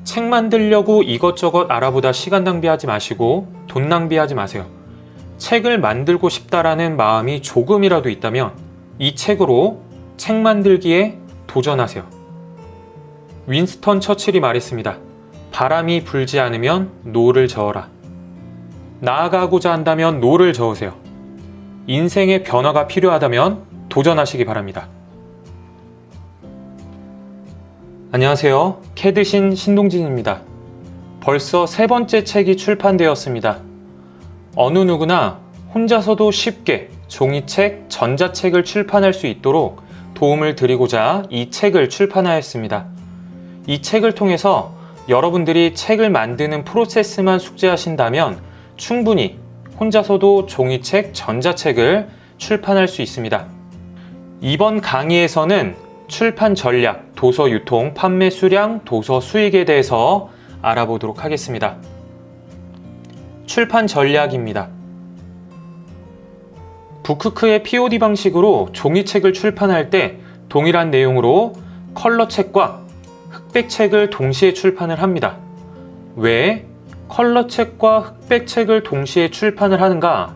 책 만들려고 이것저것 알아보다 시간 낭비하지 마시고 돈 낭비하지 마세요. 책을 만들고 싶다라는 마음이 조금이라도 있다면 이 책으로 책 만들기에 도전하세요. 윈스턴 처칠이 말했습니다. 바람이 불지 않으면 노를 저어라. 나아가고자 한다면 노를 저으세요. 인생의 변화가 필요하다면 도전하시기 바랍니다. 안녕하세요. 캐드신 신동진입니다. 벌써 세 번째 책이 출판되었습니다. 어느 누구나 혼자서도 쉽게 종이책, 전자책을 출판할 수 있도록 도움을 드리고자 이 책을 출판하였습니다. 이 책을 통해서 여러분들이 책을 만드는 프로세스만 숙지하신다면 충분히 혼자서도 종이책, 전자책을 출판할 수 있습니다. 이번 강의에서는 출판 전략, 도서 유통, 판매 수량, 도서 수익에 대해서 알아보도록 하겠습니다. 출판 전략입니다. 북크크의 POD 방식으로 종이책을 출판할 때 동일한 내용으로 컬러책과 흑백책을 동시에 출판을 합니다. 왜 컬러책과 흑백책을 동시에 출판을 하는가?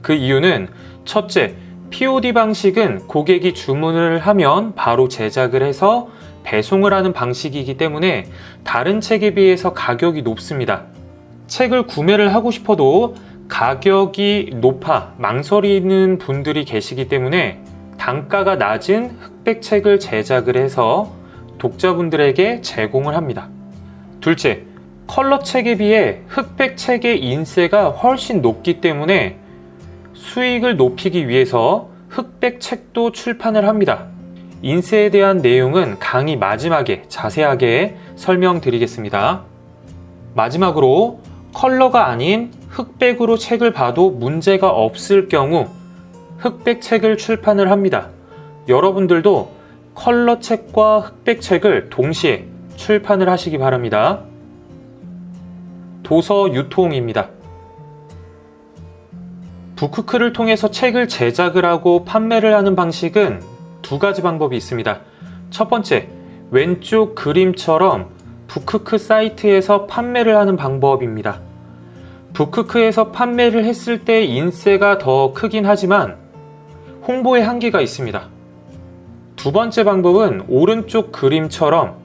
그 이유는 첫째, POD 방식은 고객이 주문을 하면 바로 제작을 해서 배송을 하는 방식이기 때문에 다른 책에 비해서 가격이 높습니다. 책을 구매를 하고 싶어도 가격이 높아 망설이는 분들이 계시기 때문에 단가가 낮은 흑백책을 제작을 해서 독자분들에게 제공을 합니다. 둘째, 컬러책에 비해 흑백책의 인세가 훨씬 높기 때문에 수익을 높이기 위해서 흑백책도 출판을 합니다. 인세에 대한 내용은 강의 마지막에 자세하게 설명드리겠습니다. 마지막으로 컬러가 아닌 흑백으로 책을 봐도 문제가 없을 경우 흑백책을 출판을 합니다. 여러분들도 컬러책과 흑백책을 동시에 출판을 하시기 바랍니다. 도서 유통입니다. 북크크를 통해서 책을 제작을 하고 판매를 하는 방식은 두 가지 방법이 있습니다. 첫 번째, 왼쪽 그림처럼 북크크 사이트에서 판매를 하는 방법입니다. 북크크에서 판매를 했을 때 인세가 더 크긴 하지만 홍보의 한계가 있습니다. 두 번째 방법은 오른쪽 그림처럼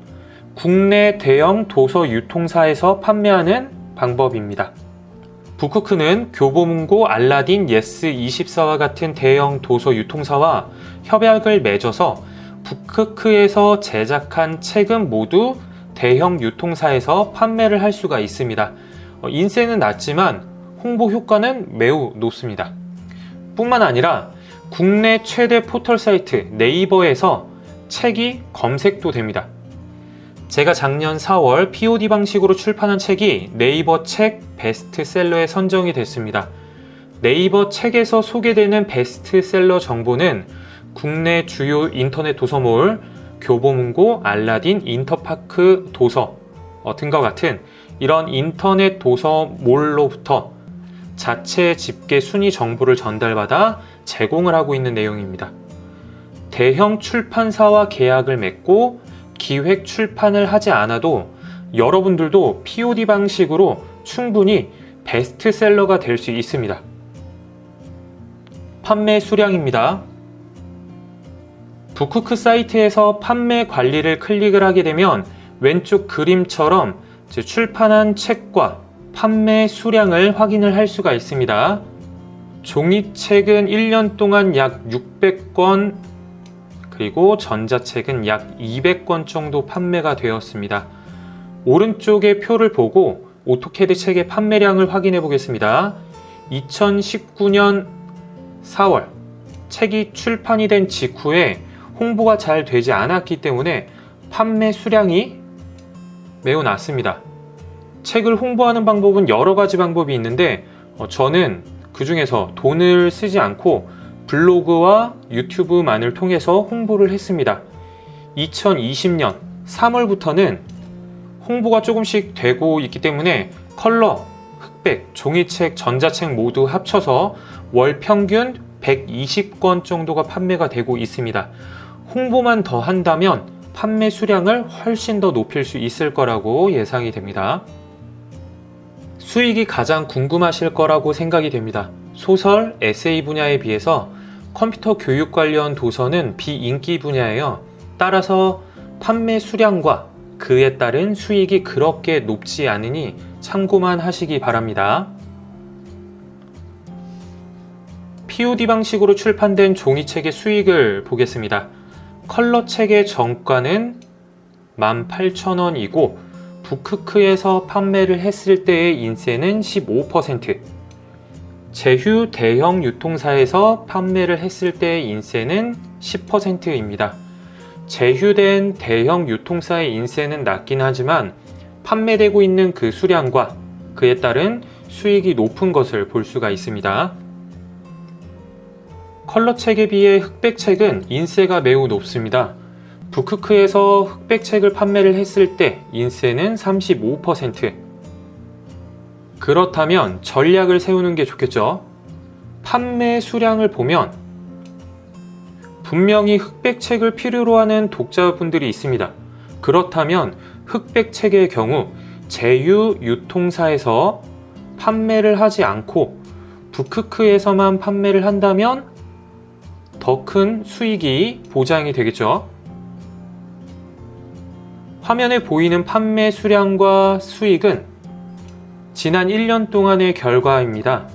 국내 대형 도서 유통사에서 판매하는 방법입니다. 북크크는 교보문고, 알라딘, 예스24와 같은 대형 도서 유통사와 협약을 맺어서 북크크에서 제작한 책은 모두 대형 유통사에서 판매를 할 수가 있습니다. 인세는 낮지만 홍보 효과는 매우 높습니다. 뿐만 아니라 국내 최대 포털 사이트 네이버에서 책이 검색도 됩니다. 제가 작년 4월 POD 방식으로 출판한 책이 네이버 책 베스트셀러에 선정이 됐습니다. 네이버 책에서 소개되는 베스트셀러 정보는 국내 주요 인터넷 도서몰, 교보문고, 알라딘, 인터파크 도서 등과 같은 이런 인터넷 도서몰로부터 자체 집계 순위 정보를 전달받아 제공을 하고 있는 내용입니다. 대형 출판사와 계약을 맺고 기획 출판을 하지 않아도 여러분들도 POD 방식으로 충분히 베스트셀러가 될 수 있습니다. 판매 수량입니다. 북크크 사이트에서 판매 관리를 클릭을 하게 되면 왼쪽 그림처럼 출판한 책과 판매 수량을 확인을 할 수가 있습니다. 종이책은 1년 동안 약 600권, 그리고 전자책은 약 200권 정도 판매가 되었습니다. 오른쪽의 표를 보고 오토캐드 책의 판매량을 확인해 보겠습니다. 2019년 4월 책이 출판이 된 직후에 홍보가 잘 되지 않았기 때문에 판매 수량이 매우 낮습니다. 책을 홍보하는 방법은 여러 가지 방법이 있는데 저는 그 중에서 돈을 쓰지 않고 블로그와 유튜브만을 통해서 홍보를 했습니다. 2020년 3월부터는 홍보가 조금씩 되고 있기 때문에 컬러, 흑백, 종이책, 전자책 모두 합쳐서 월 평균 120권 정도가 판매가 되고 있습니다. 홍보만 더 한다면 판매 수량을 훨씬 더 높일 수 있을 거라고 예상이 됩니다. 수익이 가장 궁금하실 거라고 생각이 됩니다. 소설, 에세이 분야에 비해서 컴퓨터 교육 관련 도서는 비인기 분야예요. 따라서 판매 수량과 그에 따른 수익이 그렇게 높지 않으니 참고만 하시기 바랍니다. POD 방식으로 출판된 종이책의 수익을 보겠습니다. 컬러책의 정가는 18,000원이고 북크크에서 판매를 했을 때의 인세는 15%, 제휴 대형 유통사에서 판매를 했을 때의 인세는 10%입니다. 제휴된 대형 유통사의 인세는 낮긴 하지만 판매되고 있는 그 수량과 그에 따른 수익이 높은 것을 볼 수가 있습니다. 컬러책에 비해 흑백책은 인세가 매우 높습니다. 북크크에서 흑백책을 판매를 했을 때 인세는 35%. 그렇다면 전략을 세우는 게 좋겠죠. 판매 수량을 보면 분명히 흑백책을 필요로 하는 독자분들이 있습니다. 그렇다면 흑백책의 경우 제휴 유통사에서 판매를 하지 않고 북크크에서만 판매를 한다면 더 큰 수익이 보장이 되겠죠. 화면에 보이는 판매 수량과 수익은 지난 1년 동안의 결과입니다.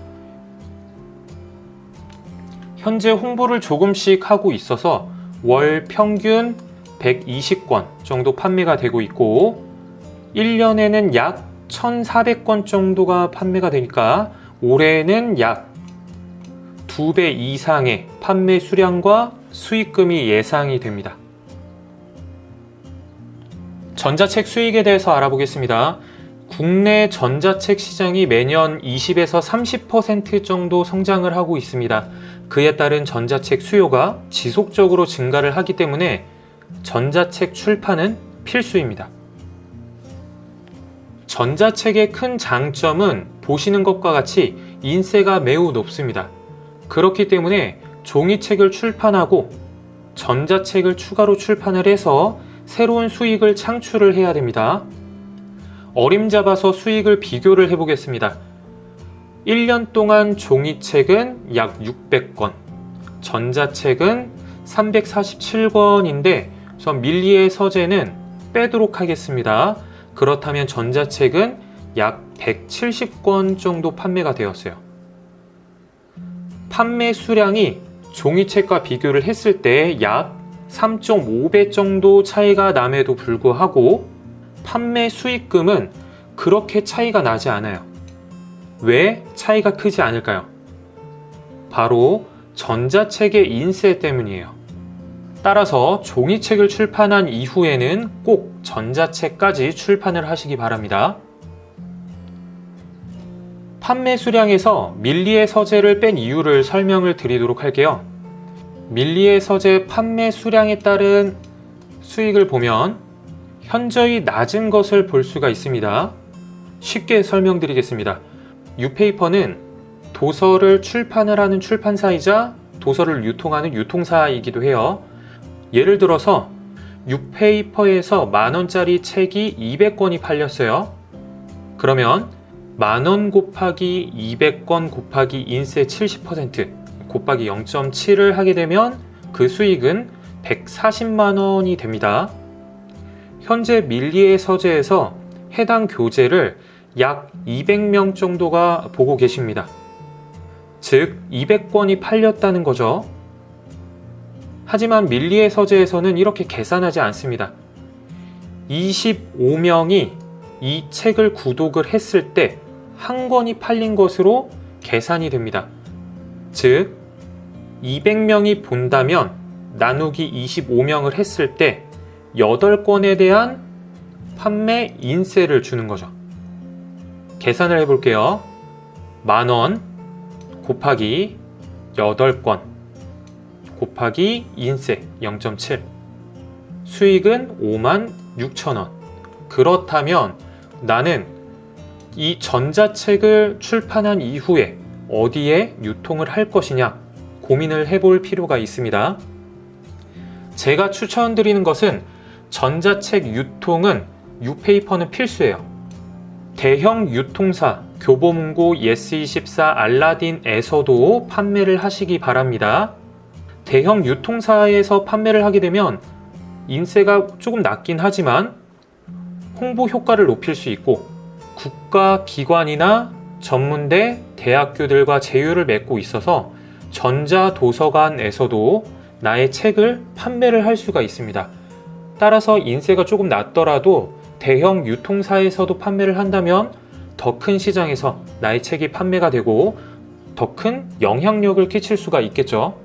현재 홍보를 조금씩 하고 있어서 월 평균 120권 정도 판매가 되고 있고 1년에는 약 1,400권 정도가 판매가 되니까 올해는 약 2배 이상의 판매 수량과 수익금이 예상이 됩니다. 전자책 수익에 대해서 알아보겠습니다. 국내 전자책 시장이 매년 20에서 30% 정도 성장을 하고 있습니다. 그에 따른 전자책 수요가 지속적으로 증가를 하기 때문에 전자책 출판은 필수입니다. 전자책의 큰 장점은 보시는 것과 같이 인세가 매우 높습니다. 그렇기 때문에 종이책을 출판하고 전자책을 추가로 출판을 해서 새로운 수익을 창출을 해야 됩니다. 어림잡아서 수익을 비교를 해보겠습니다. 1년 동안 종이책은 약 600권, 전자책은 347권인데 우선 밀리의 서재는 빼도록 하겠습니다. 그렇다면 전자책은 약 170권 정도 판매가 되었어요. 판매 수량이 종이책과 비교를 했을 때 약 3.5배 정도 차이가 남에도 불구하고 판매 수익금은 그렇게 차이가 나지 않아요. 왜 차이가 크지 않을까요? 바로 전자책의 인세 때문이에요. 따라서 종이책을 출판한 이후에는 꼭 전자책까지 출판을 하시기 바랍니다. 판매 수량에서 밀리의 서재를 뺀 이유를 설명을 드리도록 할게요. 밀리의 서재 판매 수량에 따른 수익을 보면 현저히 낮은 것을 볼 수가 있습니다. 쉽게 설명드리겠습니다. 유페이퍼는 도서를 출판을 하는 출판사이자 도서를 유통하는 유통사이기도 해요. 예를 들어서 유페이퍼에서 만원짜리 책이 200권이 팔렸어요. 그러면 만원 곱하기 200권 곱하기 인세 70% 곱하기 0.7을 하게 되면 그 수익은 140만원이 됩니다. 현재 밀리의 서재에서 해당 교재를 약 200명 정도가 보고 계십니다. 즉 200권이 팔렸다는 거죠. 하지만 밀리의 서재에서는 이렇게 계산하지 않습니다. 25명이 이 책을 구독을 했을 때 한 권이 팔린 것으로 계산이 됩니다. 즉 200명이 본다면 나누기 25명을 했을 때 8권에 대한 판매 인세를 주는 거죠. 계산을 해볼게요. 만원 곱하기 8권 곱하기 인세 0.7 수익은 56,000원. 그렇다면 나는 이 전자책을 출판한 이후에 어디에 유통을 할 것이냐 고민을 해볼 필요가 있습니다. 제가 추천드리는 것은 전자책 유통은 뉴페이퍼는 필수예요. 대형 유통사 교보문고, 예스24, 알라딘에서도 판매를 하시기 바랍니다. 대형 유통사에서 판매를 하게 되면 인세가 조금 낮긴 하지만 홍보 효과를 높일 수 있고 국가기관이나 전문대, 대학교들과 제휴를 맺고 있어서 전자도서관에서도 나의 책을 판매를 할 수가 있습니다. 따라서 인세가 조금 낮더라도 대형 유통사에서도 판매를 한다면 더 큰 시장에서 나의 책이 판매가 되고 더 큰 영향력을 끼칠 수가 있겠죠.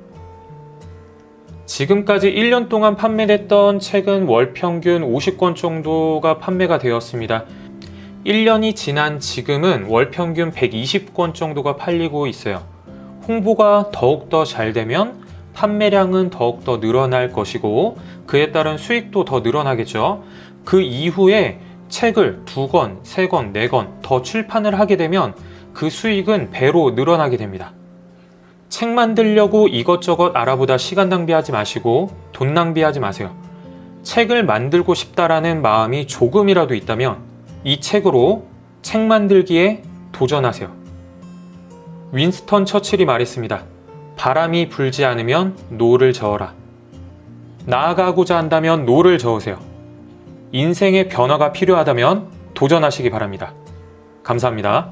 지금까지 1년 동안 판매됐던 책은 월 평균 50권 정도가 판매가 되었습니다. 1년이 지난 지금은 월 평균 120권 정도가 팔리고 있어요. 홍보가 더욱더 잘 되면 판매량은 더욱더 늘어날 것이고 그에 따른 수익도 더 늘어나겠죠. 그 이후에 책을 2권, 3권, 4권 더 출판을 하게 되면 그 수익은 배로 늘어나게 됩니다. 책 만들려고 이것저것 알아보다 시간 낭비하지 마시고 돈 낭비하지 마세요. 책을 만들고 싶다라는 마음이 조금이라도 있다면 이 책으로 책 만들기에 도전하세요. 윈스턴 처칠이 말했습니다. 바람이 불지 않으면 노를 저어라. 나아가고자 한다면 노를 저으세요. 인생의 변화가 필요하다면 도전하시기 바랍니다. 감사합니다.